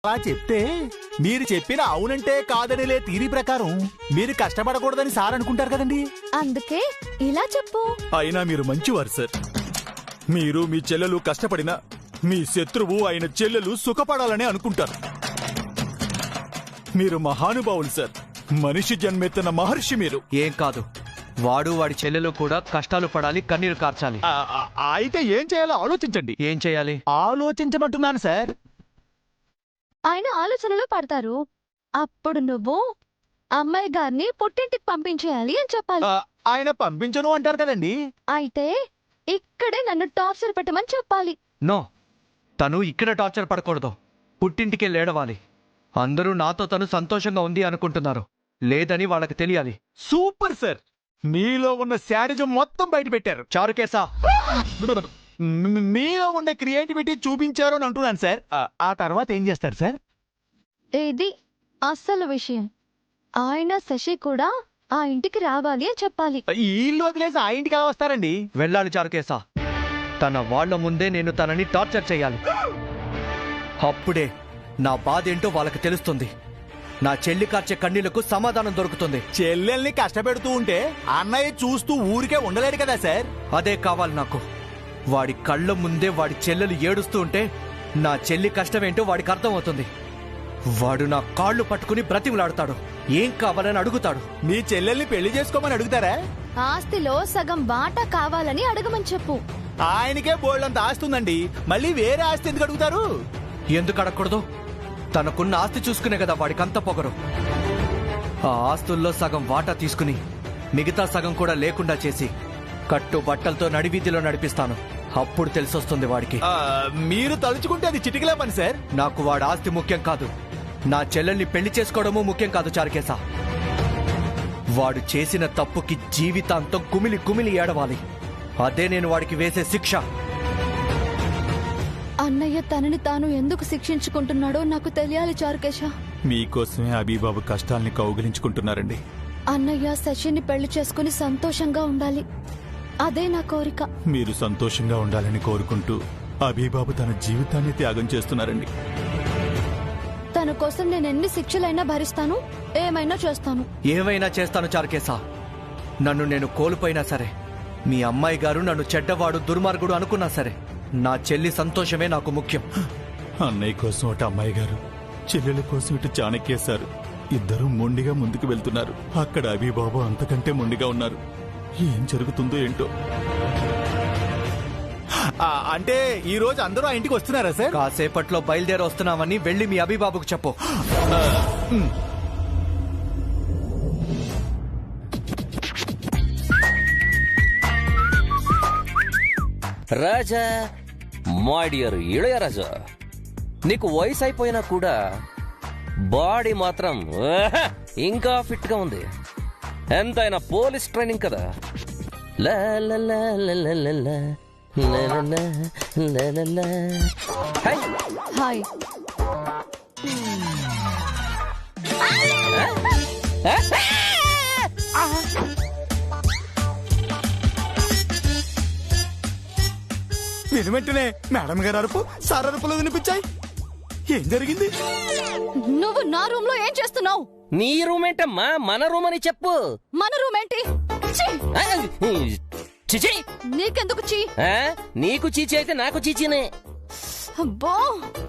అలా చెప్తే మీరు చెప్పిన అవునంటే కాదనిలే తీరి ప్రకారం మీరు కష్టపడకూడదని సార్ అనుకుంటారు కదండి. అందుకే ఇలా చెప్పు. అయినా మీరు మంచివారు సార్. మీరు మీ చెల్లెలు కష్టపడినా మీ శత్రువు అయిన చెల్లెలు సుఖపడాలని అనుకుంటారు. మీరు మహానుభావులు సార్. మనిషి జన్మెత్తిన మహర్షి మీరు. ఏం కాదు, వాడు వాడి చెల్లెలు కూడా కష్టాలు పడాలి, కన్నీరు కార్చాలి. అయితే ఏం చేయాలో ఆలోచించండి. ఏం చేయాలి? ఆలోచించమంటున్నాను సార్. ఆయన ఆలోచనలో పడతారు. అప్పుడు నువ్వు అమ్మాయి గారిని పుట్టింటికి పంపించేయాలి అని చెప్పాలి. ఆయన పంపించను అంటారు కదండి. అయితే ఇక్కడే నన్ను టార్చర్ పెట్టమని చెప్పాలి. నో, తను ఇక్కడ టార్చర్ పడకూడదు, పుట్టింటికే లేడవాలి. అందరూ నాతో తను సంతోషంగా ఉంది అనుకుంటున్నారు, లేదని వాళ్ళకి తెలియాలి. Super sir. మీలో ఉన్న శాడిజం మొత్తం బయట పెట్టారు. చారుకేసా, మీలో ఉన్న క్రియేటివిటీ చూపించారు అని అంటున్నాను సార్. ఆ తర్వాత ఏం చేస్తారు సార్? ఇది అస్సలు విషయం. ఆయన శశి కూడా ఆ ఇంటికి రావాలి అని చెప్పాలి. ఈ ఇల్లు వదిలేసి ఆ ఇంటికి ఎలా వస్తారండి? వెళ్ళాలి చారుకేసా. తన వాళ్ళ ముందే నేను తనని టార్చర్ చేయాలి. అప్పుడే నా బాధ ఏంటో వాళ్ళకి తెలుస్తుంది. నా చెల్లి కార్చే కన్నీళ్లకు సమాధానం దొరుకుతుంది. చెల్లెల్ని కష్టపెడుతూ ఉంటే అన్నయ్య చూస్తూ ఊరికే ఉండలేడు కదా సార్. అదే కావాలి నాకు. వాడి కళ్ళ ముందే వాడి చెల్లెలు ఏడుస్తూ ఉంటే నా చెల్లి కష్టమేంటో వాడికి అర్థమవుతుంది. వాడు నా కాళ్ళు పట్టుకుని బ్రతిమలాడతాడు, ఏం కావాలని అడుగుతాడు. మీ చెల్లెల్ని పెళ్లి చేసుకోమని అడుగుతారా? ఆస్తిలో సగం వాటా కావాలని అడగమని చెప్పు. ఆయనకే బోల్డంత ఆస్తుందండి, మళ్ళీ వేరే ఆస్తి ఎందుకు అడుగుతారు? ఎందుకు అడగకూడదు? తనకున్న ఆస్తి చూసుకునే కదా వాడికంత పొగరు. ఆ ఆస్తుల్లో సగం వాటా తీసుకుని మిగతా సగం కూడా లేకుండా చేసి కట్టు బట్టలతో నడివీధిలో నడిపిస్తాను. అప్పుడు తెలిసొస్తుంది వాడికి. మీరు తలుచుకుంటే అది చిటికలే పని సార్. నాకు వాడి ఆస్తి ముఖ్యం కాదు, నా చెల్లెల్ని పెళ్లి చేసుకోవడము ముఖ్యం కాదు చారుకేసా. వాడు చేసిన తప్పుకి జీవితాంతం కుమిలి కుమిలి ఏడవాలి. అదే నేను వాడికి వేసే శిక్ష. అన్నయ్య తనని తాను ఎందుకు శిక్షించుకుంటున్నాడో నాకు తెలియాలి చారుకేశ. మీకోసమే అబీబాబు కష్టాల్ని కౌగిలించుకుంటున్నారండి. అన్నయ్య శశిని పెళ్లి చేసుకుని సంతోషంగా ఉండాలి, అదే నా కోరిక. మీరు సంతోషంగా ఉండాలని కోరుకుంటూ అబీబాబు తన జీవితాన్ని త్యాగం చేస్తున్నారండి. తన కోసం నేను ఎన్ని శిక్షలైనా భరిస్తాను, ఏమైనా చేస్తాను. ఏమైనా చేస్తాను చారుకేసా. నన్ను నేను కోల్పోయినా సరే, మీ అమ్మాయి గారు నన్ను చెడ్డవాడు దుర్మార్గుడు అనుకున్నా సరే, నా చెల్లి సంతోషమే నాకు ముఖ్యం. అన్నయ్య కోసం అటు అమ్మాయి గారు, చెల్లెల కోసం ఇటు చాణక్య సార్ ఇద్దరూ మొండిగా ముందుకు వెళ్తున్నారు. అక్కడ అబీబాబు అంతకంటే మొండిగా ఉన్నారు. ఏం జరుగుతుందో ఏంటో. అంటే ఈ రోజు అందరూ ఆ ఇంటికి వస్తున్నారా సార్? కాసేపట్లో బయలుదేరి వస్తున్నామని వెళ్ళి మీ అబీబాబుకు చెప్పు. రాజా, మై డియర్ ఇళయరాజా, నీకు వయసు అయిపోయినా కూడా బాడీ మాత్రం ఇంకా ఫిట్ గా ఉంది. ఎంతైనా పోలీస్ ట్రైనింగ్ కదా. లా లా లా లా లా లా లా లా లా లా లా. Hi hi. వెంటనే మేడం గారు అరుపు, సార్ అరుపులు వినిపించాయి. ఏం జరిగింది? నువ్వు నా రూమ్ లో ఏం చేస్తున్నావు? నీ రూమ్ ఏంటమ్మా? మన రూమ్ అని చెప్పు. మన రూమ్ ఏంటి? ఛీ! చిచి, నీకెందుకు చీ? నీకు చీచి అయితే నాకు చీచీనే. అబ్బో,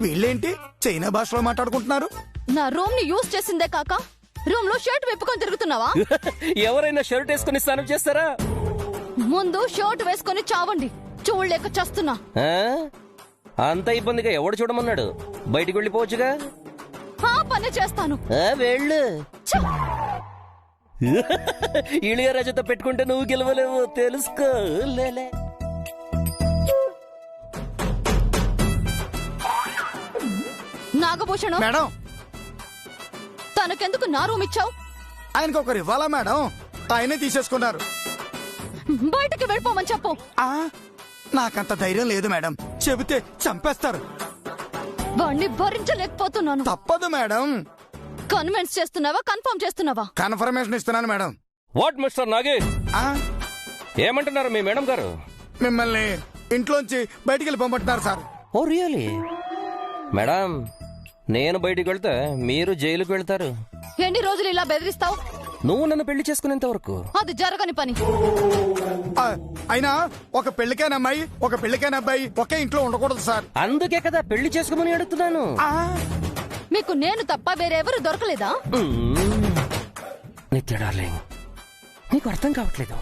వీళ్ళేంటి చైనా భాషలో మాట్లాడుకుంటున్నారు? నా రూమ్ ని యూజ్ చేసిందే కాక రూమ్ లో షర్ట్ విప్పుకొని తిరుగుతున్నావా? ఎవరైనా షర్ట్ వేసుకుని స్నానం చేస్తారా? ముందు షర్ట్ వేసుకొని చావండి, చూడలేక చస్తున్నా. అంత ఇబ్బందిగా ఎవడు చూడమన్నాడు? బయటికి వెళ్ళిపోవచ్చుగా. ఆ పని చేస్తాను. వెళ్ళు. ఇళయరాజాతో పెట్టుకుంటే నువ్వు గెలవలేవు, తెలుసుకో. లేలే. నాగభూషణం మేడం, తనకెందుకు నా రూమ్ ఇచ్చావు? ఆయనకు ఒకరు ఇవ్వాలా మేడం? ఆయనే తీసేసుకున్నారు. బయటకి వెళ్ళిపోమని చెప్పు. నాకంత ధైర్యం లేదు మేడం, చెబితే చంపేస్తారు. వాణ్ణి భరించలేకపోతున్నాను. తప్పదు మేడం. కన్విన్స్ చేస్తున్నావా, కన్ఫర్మ్ చేస్తున్నావా? కన్ఫర్మేషన్ ఇస్తున్నాను మేడం. వాట్ మిస్టర్ నాగి, ఏమంటున్నారు మీ మేడం గారు? మిమ్మల్ని ఇంట్లోంచి బయటికి వెళ్ళి పంపంటున్నారు సార్. Oh really? మేడం, నేను బయటికి వెళ్తే మీరు జైలుకు వెళ్తారు. ఎన్ని రోజులు ఇలా బెదిరిస్తావు? నువ్వు నన్ను పెళ్లి చేసుకునేంత వరకు. అది జరగని పని. అయినా ఒక పెళ్లికైన అమ్మాయి ఒక పెళ్లికైన అబ్బాయి ఒకే ఇంట్లో ఉండకూడదు సార్. అందుకే కదా పెళ్లి చేసుకోమని అడుగుతున్నాను. మీకు నేను తప్ప వేరెవరు దొరకలేదా? నిత్య డార్లింగ్, నీకు అర్థం కావట్లేదు.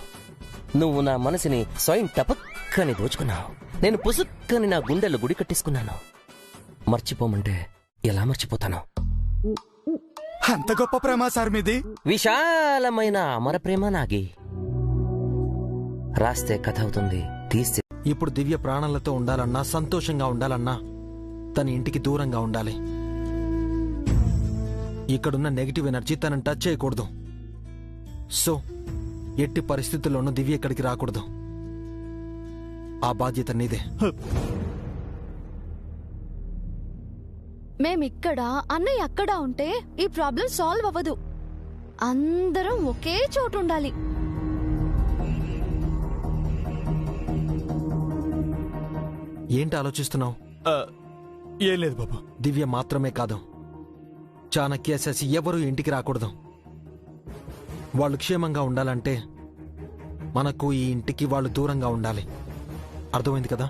నువ్వు నా మనసుని స్వయం టపక్కని దోచుకున్నావు. నేను పుసుక్కని నా గుండెల్లో గుడి కట్టేసుకున్నాను. మర్చిపోమంటే ఎలా మర్చిపోతాను? అంత గొప్ప ప్రేమ సార్ మీది. విశాలమైన అమర ప్రేమ నాగి. రాస్తే కథ అవుతుంది, తీస్తే. ఇప్పుడు దివ్య ప్రాణాలతో ఉండాలన్నా, సంతోషంగా ఉండాలన్నా తన ఇంటికి దూరంగా ఉండాలి. ఇక్కడున్న నెగిటివ్ ఎనర్జీ తనని టచ్ చేయకూడదు. సో ఎట్టి పరిస్థితుల్లోనూ దివ్య ఇక్కడికి రాకూడదు. ఆ బాధ్యత నీదే. మేమిక్కడ, అన్నయ్య అక్కడ ఉంటే ఈ ప్రాబ్లం సాల్వ్ అవ్వదు. అందరం ఒకే చోటు ఉండాలి. ఏంటి ఆలోచిస్తున్నావు? ఏం లేదు బాబు. దివ్య మాత్రమే కాదు, చాణక్య, శశి ఎవరూ ఇంటికి రాకూడదు. వాళ్ళు క్షేమంగా ఉండాలంటే మనకు ఈ ఇంటికి వాళ్ళు దూరంగా ఉండాలి. అర్థమైంది కదా?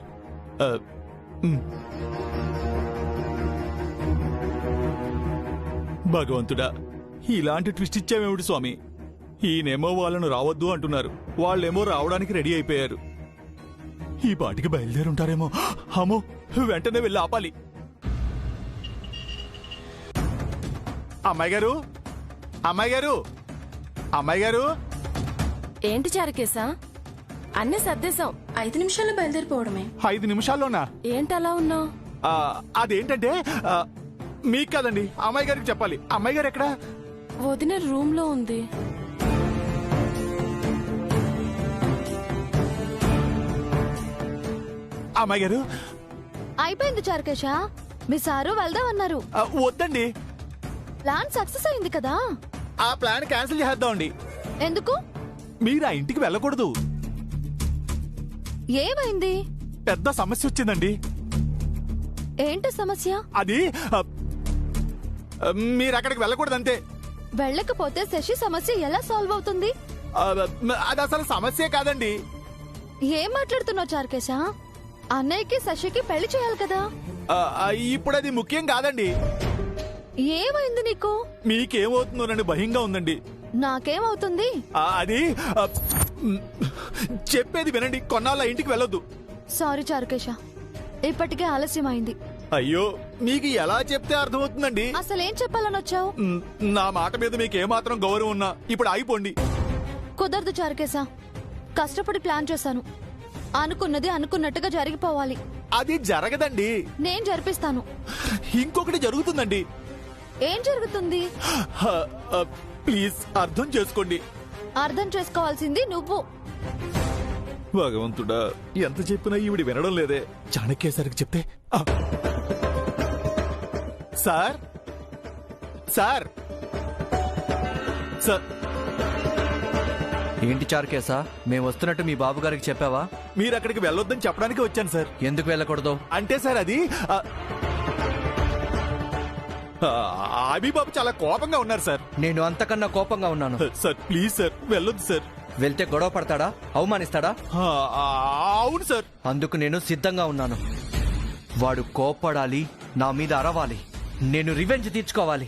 భగవంతుడా, ఇలాంటి ట్విస్ట్ ఇచ్చామేమిటి స్వామి? ఈయనేమో వాళ్ళను రావద్దు అంటున్నారు, వాళ్ళేమో రావడానికి రెడీ అయిపోయారు. ఈ పాటికి బయలుదేరుంటారేమో. అమ్మో, వెంటనే వెళ్ళి ఆపాలి. అమ్మాయి గారు, అమ్మాయి గారు, అమ్మాయి గారు. ఏంటి చారకేశా? అన్నీ సర్దేశాం. 5 నిమిషాల్లో బయలుదేరిపోవడమే. 5 నిమిషాల్లోనా? ఏంటలా ఉన్నావు? అదేంటంటే మీకు కదండి, అమ్మాయి గారికి చెప్పాలి. అమ్మాయి గారు ఎక్కడా? వదిన రూమ్ లో ఉంది. అమ్మాయి గారు. అయిపోయింది చారుకేశ. మీ సారు వెళ్దామన్నారు. వద్దండి, ప్లాన్ సక్సెస్ అయింది కదా. ఆ ప్లాన్ క్యాన్సిల్ చేద్దామండి. ఎందుకు? మీరు ఆ ఇంటికి వెళ్ళకూడదు. ఏమైంది? పెద్ద సమస్య వచ్చిందండి. ఏంటి సమస్య? అది మీరు అక్కడికి వెళ్ళకూడదు అంతే. వెళ్ళకపోతే శశి సమస్య ఎలా సాల్వ్ అవుతుంది? అది అసలు సమస్యే కాదండి. ఏం మాట్లాడుతున్నావు చారుకేశ? అన్నయ్యకి శశికి పెళ్లి చేయాలి కదా. ఇప్పుడు అది ముఖ్యం కాదండి. ఏమైంది నీకు? మీకేమవుతుందోనని భయంగా ఉందండి. నాకేమవుతుంది? అది చెప్పేది వినండి. కొన్నాళ్ళ ఇంటికి వెళ్ళొద్దు. సారీ చారుకేశ, ఇప్పటికే ఆలస్యమైంది. అయ్యో, మీకు ఎలా చెప్తే అర్థమవుతుందండి? అసలేం చెప్పాలని వచ్చావు? నా మాట మీద మీకు ఏమాత్రం గౌరవం ఉన్నా ఇప్పుడు ఆగిపోండి. కుదరదు చారుకేశ. కష్టపడి ప్లాన్ చేశాను. అనుకున్నది అనుకున్నట్టుగా జరిగిపోవాలి. అది జరగదండి. నేను జరిపిస్తాను. ఇంకొకటి జరుగుతుందండి. ఏం జరుగుతుంది? ప్లీజ్ అర్థం చేసుకోండి. అర్థం చేసుకోవాల్సింది నువ్వు. భగవంతుడా, ఎంత చెప్పినా ఈవిడి వినడం లేదే. చాణక్య సార్కి చెప్తే. Sir, sir, sir. ఏంటి చారుకేశా, మేము వస్తున్నట్టు మీ బాబు గారికి చెప్పావా? మీరు అక్కడికి వెళ్ళొద్దని చెప్పడానికి వచ్చాను సార్. ఎందుకు వెళ్ళకూడదు? అంటే సార్ అది అభిబాబు చాలా కోపంగా ఉన్నారు సార్. నేను అంతకన్నా కోపంగా ఉన్నాను. సార్ ప్లీజ్ సార్, వెళ్ళొద్దు సార్. వెళ్తే గొడవ పడతాడా, అవమానిస్తాడా? అవును సార్. అందుకు నేను సిద్ధంగా ఉన్నాను. వాడు కోపడాలి, నా మీద అరవాలి, నేను రివెంజ్ తీర్చుకోవాలి.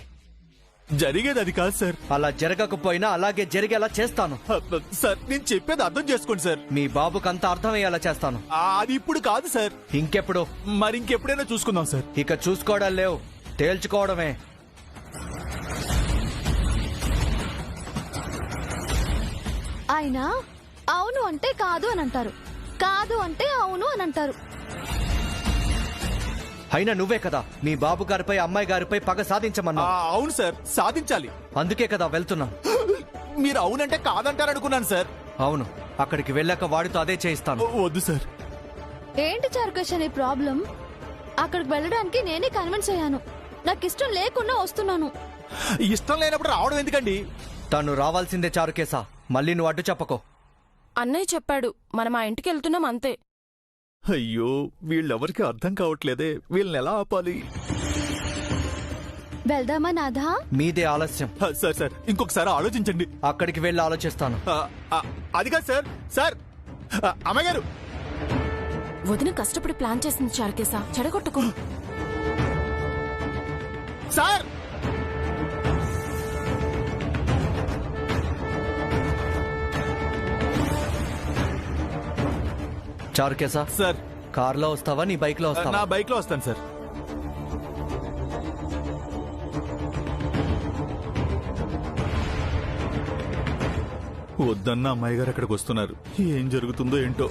జరిగేది అది కాదు సార్. అలా జరగకపోయినా అలాగే జరిగేలా చేస్తాను. సార్, నేను చెప్పేది అర్థం చేసుకోండి సార్. మీ బాబుకంతా అర్థమయ్యేలా చేస్తాను. అది ఇప్పుడు కాదు సార్. ఇంకెప్పుడు? మరి ఇంకెప్పుడైనా చూసుకుందాం సార్. ఇక చూసుకోవడాలు లేవు, తేల్చుకోవడమే. ఆయన అవును అంటే కాదు అని అంటారు, కాదు అంటే అవును అని అంటారు. అయినా నువ్వే కదా మీ బాబు గారిపై, అమ్మాయి గారిపై పగ సాధించమన్నా. అవును సార్, సాధించాలి. అందుకే కదా వెళ్తున్నా. మీరు అవునంటే కాదంటారనుకున్నాను సార్. అవును, అక్కడికి వెళ్ళాక వాడితో అదే చేయిస్తాను. వద్దు సార్. ఏంటి చారుకేశ నీ ప్రాబ్లం? అక్కడికి వెళ్ళడానికి నేనే కన్విన్స్ అయ్యాను. నాకు ఇష్టం లేకుండా వస్తున్నాను. ఇష్టం లేనప్పుడు రావడం ఎందుకండి? తను రావాల్సిందే చారుకేశా, మళ్ళీ నువ్వు అడ్డు చెప్పకో. అన్నయ్య చెప్పాడు, మనం ఆ ఇంటికి వెళ్తున్నాం అంతే. అయ్యో, వీళ్ళెవరికి అర్థం కావట్లేదే. వీళ్ళని ఎలా ఆపాలి? వెళ్దామా నాథా? మీదే ఆలస్యం. సార్ సార్ ఇంకొకసారి ఆలోచించండి. అక్కడికి వెళ్ళి ఆలోచిస్తాను. అది కాదు సార్. సార్ అమ్మాయి గారు. వదిన కష్టపడి ప్లాన్ చేసింది చారుకేశా, చెడగొట్టుకో. సార్ చారుకేశా, సార్ కార్లో వస్తావా నీ బైక్ లో నా వస్తావా? బైక్ లో వస్తాను సార్. వద్దన్న అమ్మాయి గారు అక్కడికి వస్తున్నారు. ఏం జరుగుతుందో ఏంటో.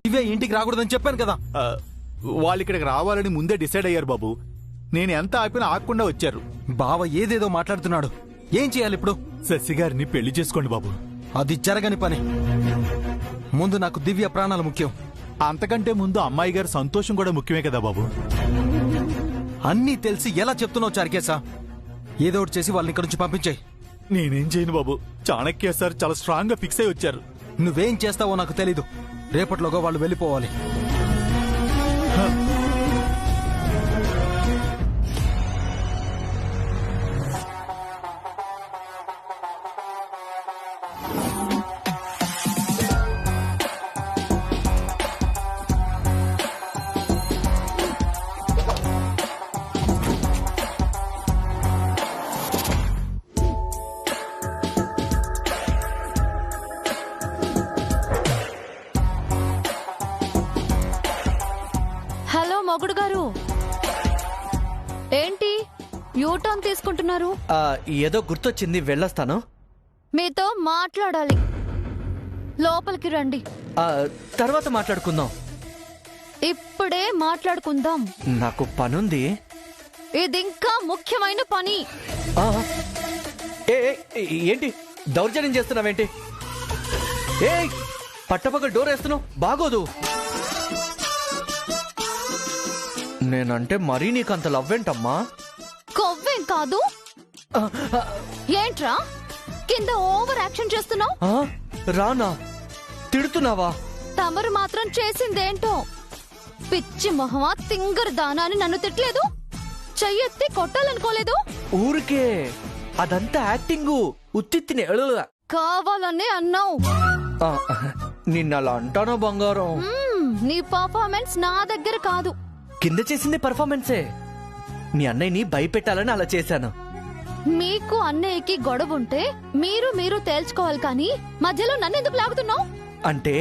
ఇవే ఇంటికి రాకూడదని చెప్పాను కదా. వాళ్ళు ఇక్కడికి రావాలని ముందే డిసైడ్ అయ్యారు బాబు. నేను ఎంత ఆపినా ఆగకుండా వచ్చారు. బావ ఏదేదో మాట్లాడుతున్నాడు. ఏం చేయాలి ఇప్పుడు? శశి గారిని పెళ్లి చేసుకోండి బాబు. అది జరగని పని. ముందు నాకు దివ్య ప్రాణాలు ముఖ్యం. అంతకంటే ముందు అమ్మాయి గారి సంతోషం కూడా ముఖ్యమే కదా బాబు. అన్నీ తెలిసి ఎలా చెప్తున్నావు చారుకేశా? ఏదో ఒకటి చేసి వాళ్ళని ఇక్కడి నుంచి పంపించాయి. నేనేం చేయను బాబు. చాణక్య సార్ చాలా స్ట్రాంగ్ గా ఫిక్స్ అయి వచ్చారు. నువ్వేం చేస్తావో నాకు తెలీదు. రేపట్లోగా వాళ్ళు వెళ్ళిపోవాలి. హలో మొగుడు గారు, ఏంటి యూటర్న్ తీసుకుంటున్నారు? ఏదో గుర్తొచ్చింది, వెళ్ళొస్తాను. మీతో మాట్లాడాలి. లోపలికి రండి. తర్వాత మాట్లాడుకుందాం. ఇప్పుడే మాట్లాడుకుందాం. నాకు పనుంది. ఇది ఇంకా ముఖ్యమైన పని. ఆ, ఏంటి దౌర్జన్యం చేస్తున్నావేంటి? ఏ పట్టపగలు డోర్ వేస్తున్నావు, బాగోదు. నేనంటే మరీ నీకంత లవ్వేంటమ్మా? కొవ్వేం కాదు. ఏంట్రా కింద ఓవర్ యాక్షన్ చేస్తున్నావు? రానా తిడుతున్నావా? తమరు మాత్రం చేసిందేంటో. పిచ్చి మొహమా తింగరు దానా అని నన్ను తిట్టలేదు. చెయ్యెత్తి కొట్టాలనుకోలేదు. ఊరికే అదంతా యాక్టింగు, ఉత్తిత్తిని కావాలనే అన్నావు. నిన్నలా అంటానో బంగారం? నీ పర్ఫార్మెన్స్ నా దగ్గర కాదు. కింద చేసింది పర్ఫార్మెన్సే. మీ అన్నయ్యని భయపెట్టాలని అలా చేశాను. మీకు అన్నయ్యకి గొడవ ఉంటే మీరు తేల్చుకోవాలి కానీ మధ్యలో నన్ను ఎందుకు లాగుతున్నావు? అంటే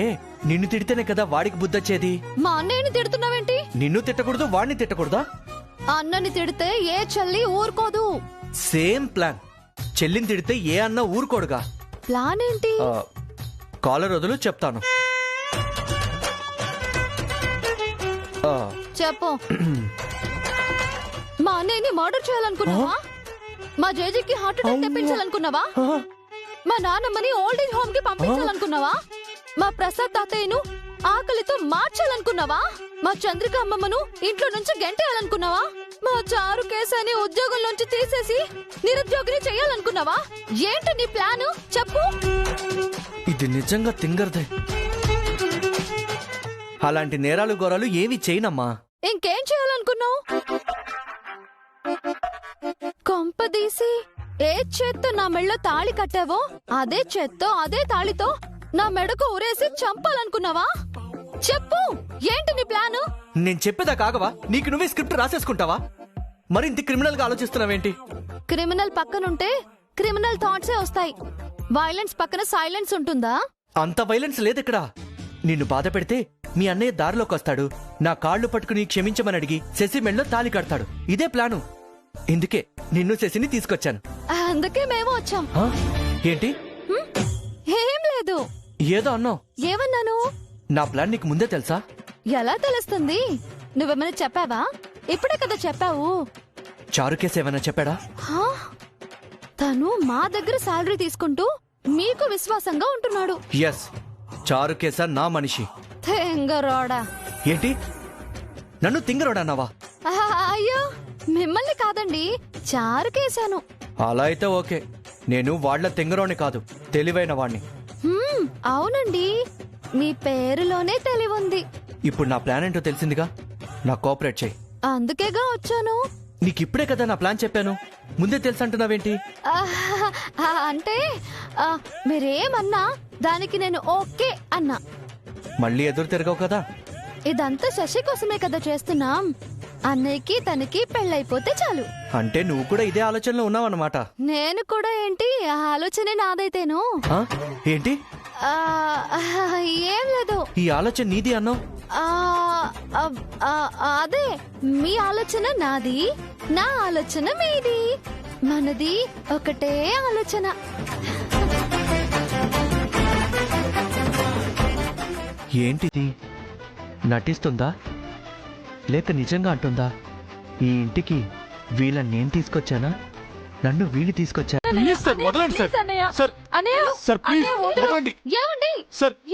నిన్ను తిడితేనే కదా వాడికి బుద్ధొచ్చేది. మా అన్నయ్యని తిడుతున్నావేంటి? నిన్ను తిట్టకూడదు, వాడిని తిట్టకూడదా? అన్నని తిడితే ఏ చెల్లి ఊరుకోదు. Same plan. చెల్లిని తిడితే ఏ అన్న ఊరుకోడుగా. ప్లాన్ ఏంటి? కాలర్ వదులు, చెప్తాను. చెప్పు. మా అన్నయ్యని మర్డర్ చేయాలనుకున్నావా? మా జేజీకి హార్ట్ అటాక్ తెప్పించాలనుకున్నావా? మా నాన్నమ్మని ఓల్డ్ ఏజ్ హోమ్ కి పంపించాలనుకున్నావా? మా ప్రసాద్ తాతయ్యను ఆకలితో మార్చాలనుకున్నావా? మా చంద్రిక అమ్మమ్మను ఇంట్లో నుంచి గెంటేయాలనుకున్నావా? మా చారు కేసాని ఉద్యోగం నుంచి తీసేసి నిరుద్యోగిని చేయాలనుకున్నావా? ఏంటి నీ ప్లాన్? చెప్పు. ఇది నిజంగా తింగర్దే. అలాంటి నేరాలు గోరాలు ఏవి చేయనమ్మా. ఇంకేం చేయాలనుకున్నావు? కొంపదీసి ఏ చేత్తో నా మెళ్ళో తాళి కట్టావో అదే చేత్తో అదే తాళితో నా మెడకు ఉరేసి చంపాలనుకున్నావా? చెప్పు, ఏంటి నీ ప్లాను? నేను చెప్పేదా కాగవా? నీకు నువ్వే స్క్రిప్ట్ రాసేసుకుంటావా? మరింత క్రిమినల్ గా ఆలోచిస్తున్నావేంటి? క్రిమినల్ పక్కనుంటే క్రిమినల్ థాట్సే వస్తాయి. వైలెన్స్ పక్కన సైలెన్స్ ఉంటుందా? అంత వైలెన్స్ లేదిక్కడ. నిన్ను బాధ పెడితే మీ అన్నయ్య దారిలోకి వస్తాడు, నా కాళ్లు పట్టుకుని క్షమించమని అడిగి శశి మెళ్ళలో తాళి కడతాడు. ఇదే ప్లాను. ఇందుకే నిన్ను శశిని తీసుకొచ్చాను. అందుకే మేము వచ్చాం. ఏంటి? ఏం లేదు. ఏదో అన్నావు. ఏమన్నాను? నా ప్లాన్ నీకు ముందే తెలుసా? ఎలా తెలుస్తుంది? నువ్వేమైనా చెప్పావా? ఇప్పుడే కదా చెప్పావు. చారుకేస్ ఏమైనా చెప్పాడా? తను మా దగ్గర శాలరీ తీసుకుంటూ మీకు విశ్వాసంగా ఉంటున్నాడు. ఎస్, చారుకేసా నా మనిషి. తెంగరోడా. ఏంటి? నన్ను తింగరోడన్నావా? అయ్యో, మిమ్మల్ని కాదండి, చారుకేశాను. అలా అయితే ఓకే. నేను వాళ్ళ తింగరోని కాదు, తెలివైన వాణ్ణి. అవునండి, మీ పేరులోనే తెలివుంది. ఇప్పుడు నా ప్లాన్ ఏంటో తెలిసిందిగా. నా కోఆపరేట్ చేయి. అందుకేగా వచ్చాను. నీకు ఇప్పుడే కదా నా ప్లాన్ చెప్పాను, ముందే తెలుసు అంటున్నావేంటి? అంటే మీరేమన్నా దానికి నేను ఓకే అన్నా. మళ్ళీ ఎదురు తిరగవు కదా? ఇదంతా శశి కోసమే కదా చేస్తున్నాం. అన్నయ్యకి తనకి పెళ్ళైపోతే చాలు. అంటే నువ్వు కూడా ఇదే ఆలోచనలో ఉన్నావన్నమాట. నేను కూడా ఏంటి, ఆ ఆలోచనే నాదైతేను. ఆ? ఏంటి ఆ, ఏం లేదు. ఈ ఆలోచన నీది అన్నావు? అదే, మీ ఆలోచన నాది, నా ఆలోచన మీది, మనది ఒకటే ఆలోచన. ఏంటిది? నటిస్తుందా లేక నిజంగా అంటుందా? ఈ ఇంటికి వీళ్ళని నేను తీసుకొచ్చానా, నన్ను వీళ్ళు తీసుకొచ్చా? ఏమండి?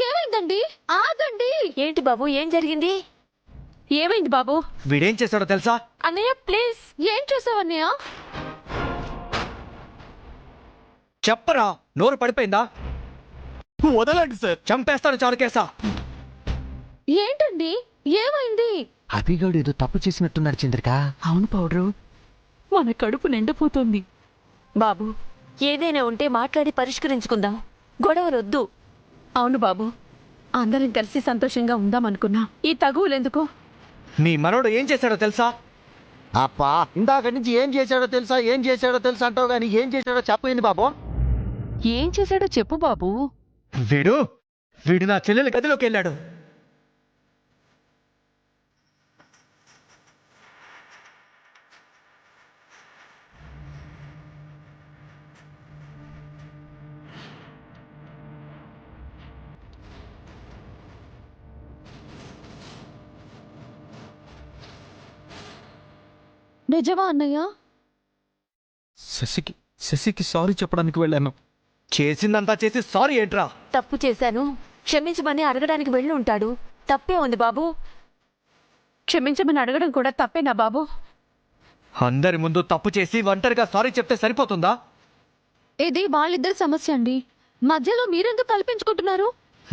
ఏమైందండి? ఆగండి. ఏంటి బాబు, ఏం జరిగింది? ఏమైంది బాబు? వీడేం చేశాడో తెలుసా? అన్నయ్య ప్లీజ్. ఏం చేసావన్నయ్య? చెప్పరా, నోరు పడిపోయిందా? వదలండి సార్. చంపేస్తాను చారుకేసా. ఏంటండి, ఏమైంది? అభిగౌడు ఏదో తప్పు చేసినట్టున్నాడు చంద్రిక. అవును పౌడరు, మన కడుపు నిండిపోతుంది. బాబు, ఏదైనా ఉంటే మాట్లాడి పరిష్కరించుకుందాం, గొడవలొద్దు. అవును బాబు, అందరం కలిసి సంతోషంగా ఉందామనుకున్నా, ఈ తగువులెందుకు? మీ మనోడు ఏం చేశాడో తెలుసా? అప్పా, ఇందాక నుంచి ఏం చేశాడో తెలుసా అంటావు గానీ ఏం చేశాడో చెప్పయింది బాబు. ఏం చేశాడో చెప్పు బాబు. వీడు నా చెల్లెల గదిలోకి వెళ్ళాడు. నిజమా అన్నయ్య? శశికి సారీ చెప్పడానికి వెళ్ళాను. చేసిందంతా చేసి సారీ ఏంట్రా? తప్పు చేశాను, క్షమించమని అడగడానికి వెళ్ళి ఉంటాడు. తప్పే ఉంది బాబు. క్షమించమని అడగడం కూడా తప్పేనా బాబు? అందరి ముందు తప్పు చేసి ఒంటరిగా సారీ చెప్తే సరిపోతుందా? ఇది వాళ్ళిద్దరి సమస్య అండి, మధ్యలో మీరెందుకు కల్పించుకుంటున్నారు?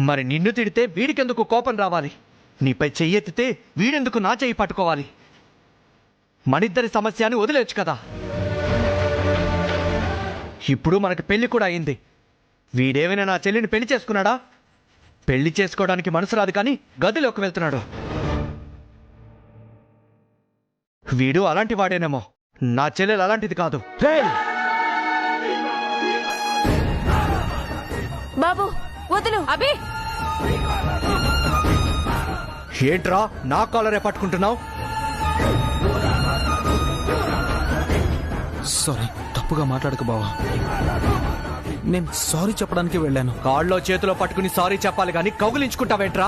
మరి నిన్ను తిడితే వీడికెందుకు కోపం రావాలి? నీపై చెయ్యెత్తితే వీడెందుకు నా చెయ్యి పట్టుకోవాలి? మనిద్దరి సమస్య అని వదిలేచ్చు కదా. ఇప్పుడు మనకి పెళ్లి కూడా అయింది. వీడేమైనా నా చెల్లిని పెళ్లి చేసుకున్నాడా? పెళ్లి చేసుకోవడానికి మనసు రాదు కానీ గదిలోకి వెళ్తున్నాడు. వీడు అలాంటి వాడేనేమో, నా చెల్లెలు అలాంటిది కాదు. బాబు వదులు. అభి, ఏంట్రా నా కాలరే పట్టుకుంటున్నావు? సారీ, తప్పుగా మాట్లాడక బావా. నేను సారీ చెప్పడానికి వెళ్ళాను. కాళ్ళలో చేతిలో పట్టుకుని సారీ చెప్పాలి కానీ కౌగిలించుకుంటావేంట్రా?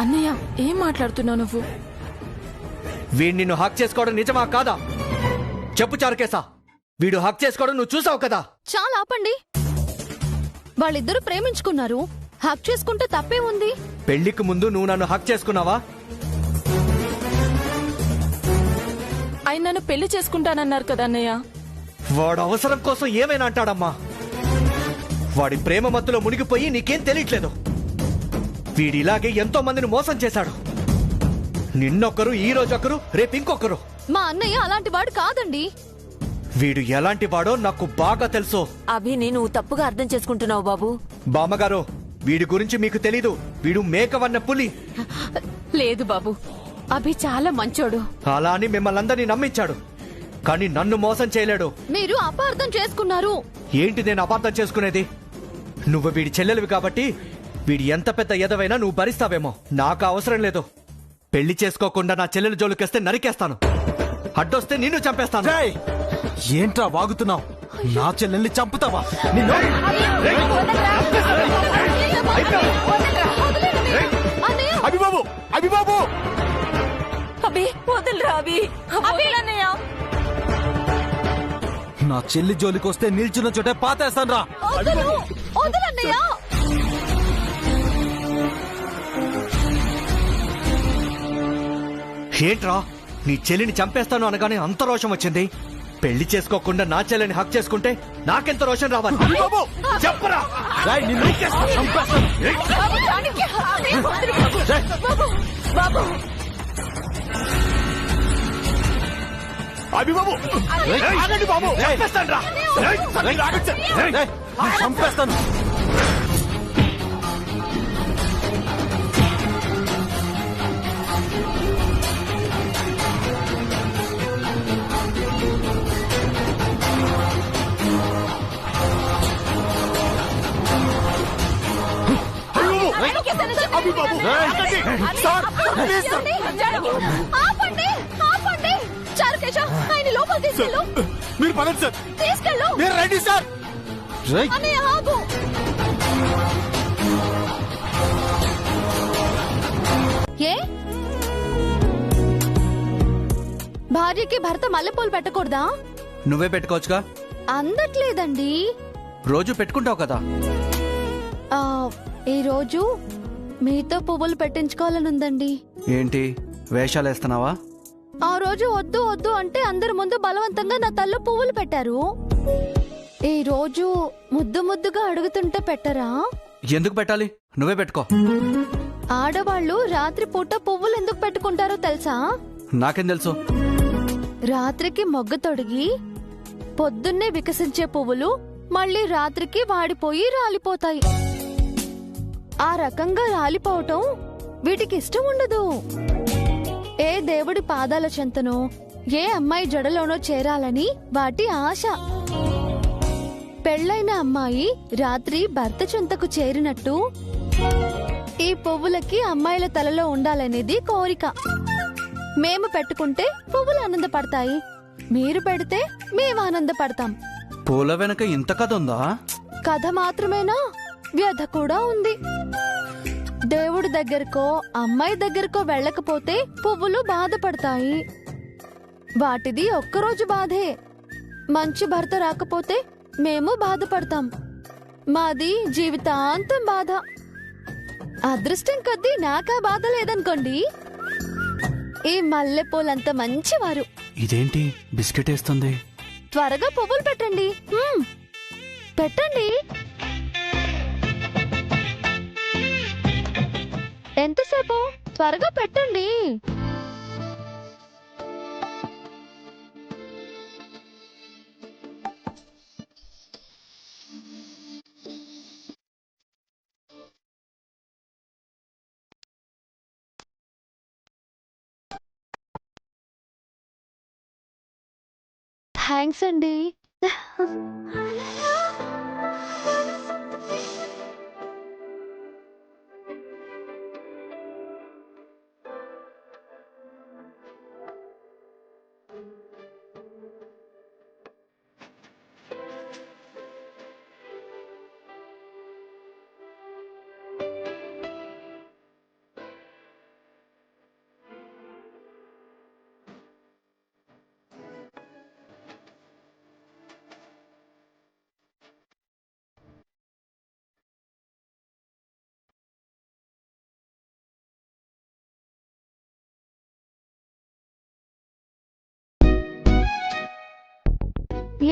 అన్నయ్య ఏం మాట్లాడుతున్నావు నువ్వు? వీడు నిన్ను హక్ చేసుకోవడం నిజమా కాదా? చెప్పు చారుకేసా, వీడు హక్ చేసుకోవడం నువ్వు చూసావు కదా? చాలా ఆపండి. వాళ్ళిద్దరూ ప్రేమించుకున్నారు, హక్ చేసుకుంటే తప్పే ఉంది. పెళ్లికి ముందు నువ్వు నన్ను హక్ చేసుకున్నావా? ఆయన నన్ను పెళ్లి చేసుకుంటానన్నారు కదా అన్నయ్య. వాడు అవసరం కోసం ఏమైనా అంటాడమ్మా. వాడి ప్రేమ మత్తులో మునిగిపోయి నీకేం తెలియట్లేదు. వీడిలాగే ఎంతో మందిని మోసం చేశాడు. నిన్నొక్కరు, ఈ రోజొకరు, రేపు ఇంకొకరు. మా అన్నయ్య అలాంటి వాడు కాదండి. వీడు ఎలాంటి వాడో నాకు బాగా తెలుసు. అభి, నేను తప్పుగా అర్థం చేసుకుంటున్నావు బాబు. బామ్మగారు, వీడి గురించి మీకు తెలీదు. వీడు మేకవన్న పులి. లేదు బాబు, అభి చాలా మంచోడు. అలా అని మిమ్మల్ని అందరినీ నమ్మించాడు, కానీ నన్ను మోసం చేయలేడు. మీరు అపార్థం చేసుకున్నారు. ఏంటి నేను అపార్థం చేసుకునేది? నువ్వు వీడి చెల్లెలివి కాబట్టి వీడి ఎంత పెద్ద ఎదవైనా నువ్వు భరిస్తావేమో. నాకు అవసరం లేదు. పెళ్లి చేసుకోకుండా నా చెల్లెలు జోలికేస్తే నరికేస్తాను. అడ్డొస్తే నిన్ను చంపేస్తాను. ఏంట్రా వాగుతున్నావు? నా చెల్లెల్ని చంపుతావా? నిన్ను అభిబాబు, అభిబాబు, అభి వదలరా. అభి అన్నయ్య, నా చెల్లి జోలికొస్తే నిల్చున్న చోటే పాతేస్తాను రా. వదలన్నయ్య. ఏంట్రా, నీ చెల్లిని చంపేస్తాను అనగానే అంత రోషం వచ్చింది? పెళ్లి చేసుకోకుండా నా చెల్లెని హక్ చేసుకుంటే నాకెంత రోషన్ రావాలి చెప్పరా రేయ్, నిన్ను చంపేస్తాను. బాబు, చాణక్య, అదేం వద్దు బాబు. బాబు, బాబు. అభిబాబు ఆగండి బాబు, చంపేస్తాను రా. రేయ్, నిన్ను చంపేస్తాను. చాణక్య, సరే, అభిబాబు ఆగండి. Sir please sir. చాణక్య, ఆపండి, ఆపండి. చారుకేశ, ఆయన లోపల తీసుకెళ్ళు. మీరు పదండి సార్. తీసుకెళ్ళు. మీరు రండి సార్. రేయ్, అన్నయ్య, ఆగు. ఏ భార్యకి భర్త మల్లెపూలు పెట్టకూడదా? నువ్వే పెట్టుకోవచ్చుగా, అందట్లేదండి. రోజు పెట్టుకుంటావు కదా. ఆ, ఈ రోజు మీతో పువ్వులు పెట్టించుకోవాలనుందండి. ఏంటి వేషాలు వేస్తున్నావా? ఆ రోజు వద్దు వద్దు అంటే అందరి ముందు బలవంతంగా నా తల్లో పువ్వులు పెట్టారు. ఈ రోజు ముద్దు ముద్దుగా అడుగుతుంటే పెట్టరా? ఎందుకు పెట్టాలి? నువ్వే పెట్టుకో. ఆడవాళ్ళు రాత్రి పూట పువ్వులు ఎందుకు పెట్టుకుంటారో తెలుసా? నాకేం తెలుసు? రాత్రికి మొగ్గ తొడిగి పొద్దున్నే వికసించే పువ్వులు మళ్ళీ రాత్రికి వాడిపోయి రాలిపోతాయి. ఆ రకంగా రాలిపోవటం వీటికి ఇష్టం ఉండదు. ఏ దేవుడి పాదాల చెంతనో ఏ అమ్మాయి జడలోనో చేరాలని వాటి ఆశ. పెళ్ళైన అమ్మాయి రాత్రి భర్త చెంతకు చేరినట్టు ఈ పువ్వులకి అమ్మాయిల తలలో ఉండాలనేది కోరిక. మేము పెట్టుకుంటే పువ్వులు ఆనందపడతాయి, మీరు పెడితే మేము ఆనందపడతాం. పూల వెనక ఇంత కథ ఉందా? కథ మాత్రమేనా, వ్యధ కూడా ఉంది. దేవుడి దగ్గరకో అమ్మాయి దగ్గరకో వెళ్ళకపోతే పువ్వులు బాధపడతాయి. వాటిది ఒక్కరోజు బాధే. మంచి భర్త రాకపోతే మేము బాధపడతాం. మాది జీవితాంతం బాధ. అదృష్టం కొద్దీ నాకా బాధ లేదనుకోండి. ఈ మల్లెపూలంత మంచివారు. ఇదేంటి బిస్కెట్ వేస్తుంది? త్వరగా పువ్వులు పెట్టండి. పెట్టండి. ఎంతసేపు? త్వరగా పెట్టండి. థ్యాంక్స్ అండి.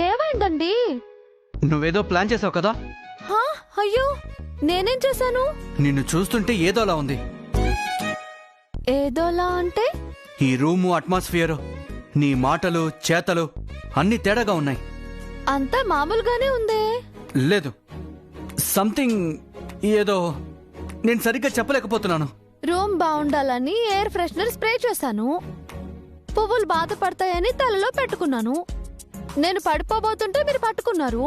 ఏమైందండి? నువ్వేదో ప్లాన్ చేసావు కదా. హా? అయ్యో, నేనేం చేశాను? నిన్ను చూస్తుంటే ఏదోలా ఉంది. ఏదోలా అంటే? ఈ రూము అట్మాస్ఫియర్, నీ మాటలు చేతలు అన్ని తేడాగా ఉన్నాయి. అంతా మామూలుగానే ఉందే. లేదు, సంథింగ్ ఏదో నేను సరిగ్గా చెప్పలేకపోతున్నాను. రూమ్ బాగుండాలని ఎయిర్ ఫ్రెషనర్ స్ప్రే చేశాను. పువ్వులు బాధపడతాయని తలలో పెట్టుకున్నాను. నేను పడిపోబోతుంటే మీరు పట్టుకున్నారు.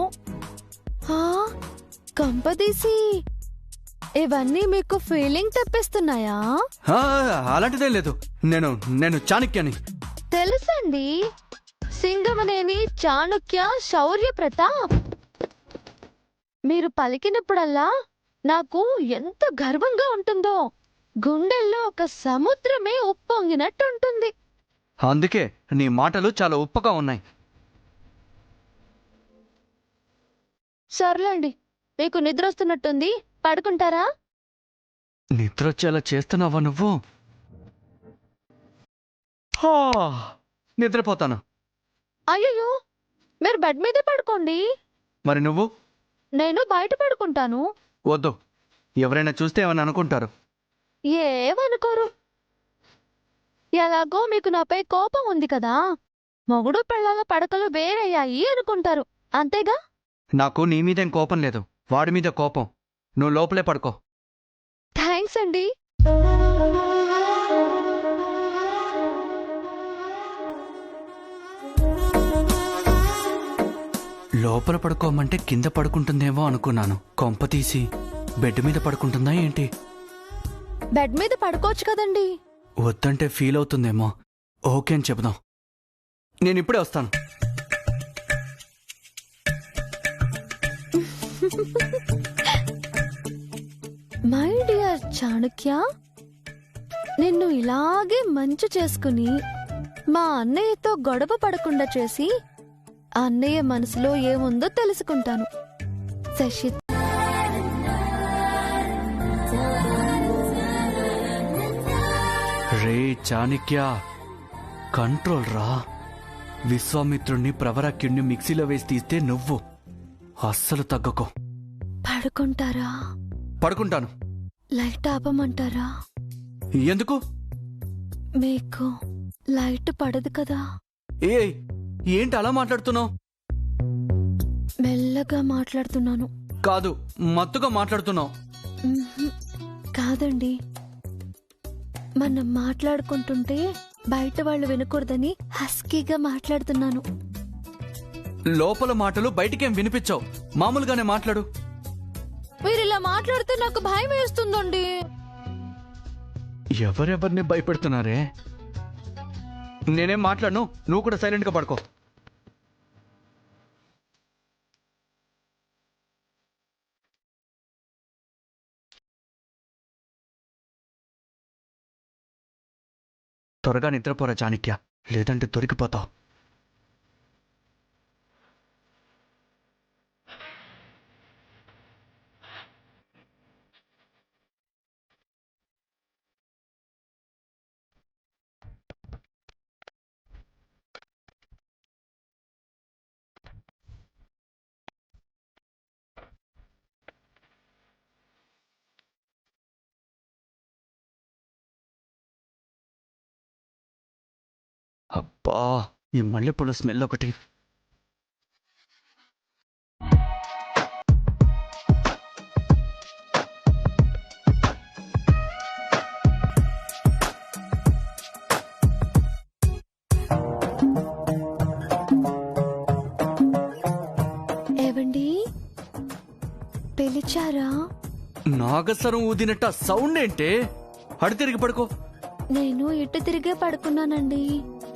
కంపదీసి ఇవన్నీ మీకు ఫీలింగ్ తెప్పిస్తున్నాయా? అలాంటిదేం లేదు. నేను చాణక్యని. తెలుసండి, సింగమనేని చాణక్య శౌర్య ప్రతాప్. మీరు పలికినప్పుడల్లా నాకు ఎంత గర్వంగా ఉంటుందో. గుండెల్లో ఒక సముద్రమే ఉప్పొంగినట్టుంటుంది. అందుకే నీ మాటలు చాలా ఉప్పగా ఉన్నాయి. సర్లేండి, మీకు నిద్ర వస్తున్నట్టుంది, పడుకుంటారా? నిద్ర వచ్చేలా చేస్తున్నావా నువ్వు? నిద్రపోతాను. అయ్యో, మీరు బెడ్ మీదే పడుకోండి, మరి నువ్వు? నేను బయట పడుకుంటాను. వద్దు, ఎవరైనా చూస్తే ఏమని అనుకుంటారు. ఏమనుకోరు. ఎలాగో మీకు నాపై కోపం ఉంది కదా, మొగుడు పెళ్ళాల పడకలు వేరయ్యాయి అనుకుంటారు, అంతేగా? నాకు నీ మీదేం కోపం లేదు, వాడి మీద కోపం. నువ్వు లోపలే పడుకో. థ్యాంక్స్ అండి. లోపల పడుకోమంటే కింద పడుకుంటుందేమో అనుకున్నాను. కొంప తీసి బెడ్ మీద పడుకుంటుందా ఏంటి? బెడ్ మీద పడుకోవచ్చు కదండి. వద్దంటే ఫీల్ అవుతుందేమో. ఓకే అని చెబుదాం. నేను ఇప్పుడే వస్తాను. మై డియర్ చాణక్య, నిన్ను ఇలాగే మంచు చేసుకుని మా అన్నయ్యతో గొడవ పడకుండా చేసి అన్నయ్య మనసులో ఏముందో తెలుసుకుంటాను. శశి. రే చాణక్య, కంట్రోల్ రా. విశ్వామిత్రుణ్ణి ప్రవరాక్యుణ్ణి మిక్సీలో వేసి తీస్తే నువ్వు అస్సలు తగ్గకో. పడుకుంటారా? పడుకుంటాను. లైట్ ఆపమంటారా? ఎందుకు? మీకు లైట్ పడదు కదా. ఏ ఏంటి అలా మాట్లాడుతున్నావు? మెల్లగా మాట్లాడుతున్నాను. కాదు, మత్తుగా మాట్లాడుతున్నావు. కాదండి, మనం మాట్లాడుకుంటుంటే బయట వాళ్ళు వినకూడదని హస్కీగా మాట్లాడుతున్నాను. లోపల మాటలు బయటికేం వినిపించావు, మామూలుగానే మాట్లాడు. మీరు ఇలా మాట్లాడితే నాకు భయం వేస్తుందండి. ఎవరెవరిని భయపెడుతున్నారే? నేనేం మాట్లాడను, నువ్వు కూడా సైలెంట్ గా పడుకో. త్వరగా నిద్రపోరా చాణక్య, లేదంటే దొరికిపోతావు. అబ్బా, ఈ మల్లెపూల స్మెల్ ఒకటి. ఏవండి, పిలిచారా? నాగస్వరం ఊదినట్ట సౌండ్ ఏంటే? అడు తిరిగి పడుకో. నేను ఇటు తిరిగే పడుకున్నానండి.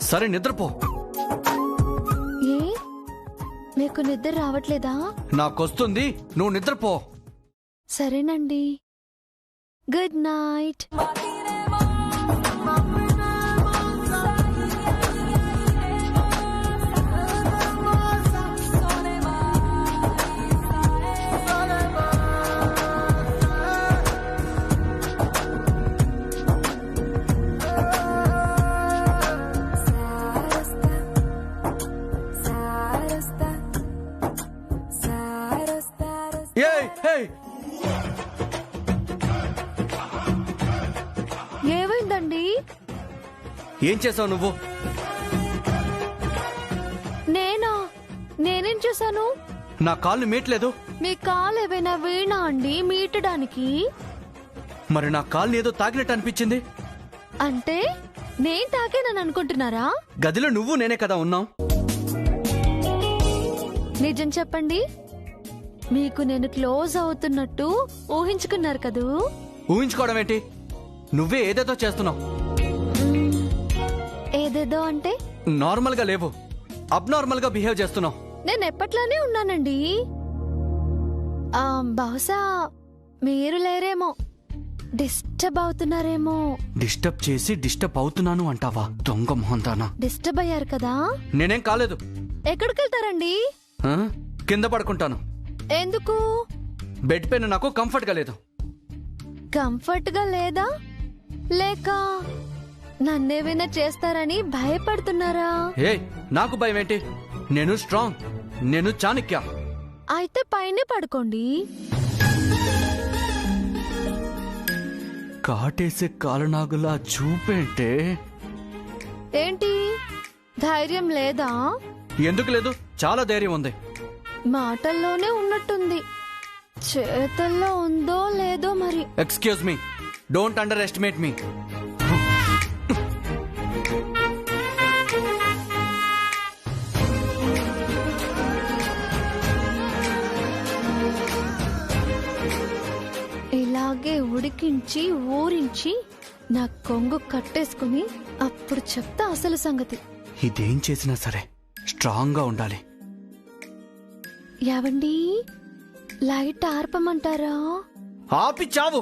సరే నిద్రపో. ఏ, మీకు నిద్ర రావట్లేదా? నాకొస్తుంది, నువ్వు నిద్రపో. సరేనండి, గుడ్ నైట్. ఏమైందండి? ఏం చేసావు నువ్వు? నేనేం చేశాను? నా కాళ్ళు మీట్లేదు. మీ కాలు ఏవైనా వీణా అండి మీటడానికి? మరి నా కాళ్ళు ఏదో తాకినట్టు అనిపించింది. అంటే నేను తాకేనని అనుకుంటున్నారా? గదిలో నువ్వు నేనే కదా ఉన్నావు. నిజం చెప్పండి, మీకు నేను క్లోజ్ అవుతున్నట్టు ఊహించుకున్నారు కదూ? ఊహించుకోవడం ఏంటి? నువ్వే ఏదేదో చేస్తున్నావు. ఏదేదో అంటే? నార్మల్ గా లేవు, అబ్నార్మల్ గా బిహేవ్ చేస్తున్నావు. నేను ఎప్పట్లానే ఉన్నానండి. బహుశా మీరు లేరేమో, డిస్టర్బ్ అవుతున్నారేమో. డిస్టర్బ్ చేసి డిస్టర్బ్ అవుతున్నాను అంటావా? దొంగ మొహంతానా. డిస్టర్బ్ అయ్యారు కదా? నేనేం కాలేదు. ఎక్కడికి వెళ్తారండి? కింద పడుకుంటాను. ఎందుకు? బెడ్ పైన నాకు కంఫర్ట్ గా లేదు. కంఫర్ట్ గా లేదా, లేక నన్నేమైనా చేస్తారని భయపడుతున్నారా? ఏ, నాకు భయం ఏంటి? నేను స్ట్రాంగ్, నేను చాణక్య. అయితే పైనే పడుకోండి. కాటేసే కాలనాగులా చూపేంటే? ఏంటి ధైర్యం లేదా? ఎందుకు లేదు, చాలా ధైర్యం ఉంది. మాటల్లోనే ఉన్నట్టుంది, చేతల్లో ఉందో లేదో మరి. Excuse me, don't underestimate me. ఇలాగే ఉడికించి ఊరించి నా కొంగు కట్టేసుకుని అప్పుడు చెప్తా అసలు సంగతి. ఇదేం చేసినా సరే స్ట్రాంగ్ గా ఉండాలి. ఏవండి, లైట్ ఆర్పమంటారా? ఆపి చావు.